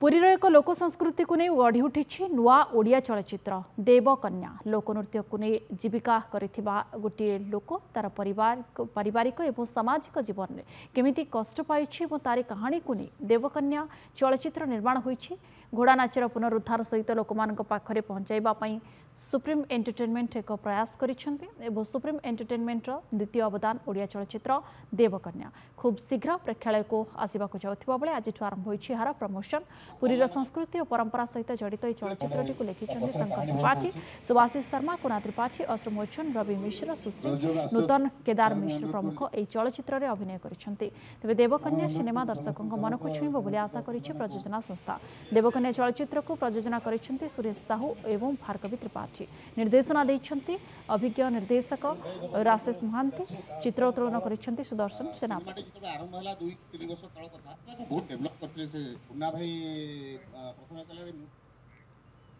पुरीर एक लोक संस्कृति को नहीं गढ़ी उठी नुआ ओडिया चलचित्र देवकन्या लोकनृत्य को नहीं जीविका करिथिबा गोटे लोक तार पारिवारिक और सामाजिक जीवन में केमिति कष्ट पाई तारी कहानी को नहीं देवकन्या चलचित्र निर्माण होईछि। घोड़ा नाचर पुनरुद्धार सहित लोक पाखरे पहुंचाइबा सुप्रीम एंटरटेनमेंट एक प्रयास करिसेंति। सुप्रीम एंटरटेनमेंट द्वितीय अवदान ओडिया चलचित्र देवकन्या खूब शीघ्र प्रेक्षालय को आसवाक जाउथिबा बेले आज आरंभ होईछि हार प्रमोशन। पुरीर संस्कृति और परंपरा सहित जड़ित यह चलचित्रटी को लिखिछन्ति शंकर त्रिपाठी, सुभाषिष शर्मा, कुना त्रिपाठी, अश्रु मोचन, रवि मिश्र, सुश्री, नूतन केदार मिश्र प्रमुख यह चलचित्र में अभिनय करिसेंति। तेबे देवकन्या सिनेमा दर्शकों मन को छुईब बोली आशा करिछि प्रयोजना संस्था। देवकन्या चलचित्र को प्रयोजना करिसेंति सुरेश साहू एवं भार्गवी त्रिपाठी। निर्देशना देइछन्ति अभिज्ञ निर्देशक राशेष महांती, चित्रोत्तोलन करिसेंति सुदर्शन सेनापति। आरंभ हला 2-3 वर्ष तळ कथा बहुत डेवलप करथिले से पुन्ना भाई प्रथम काल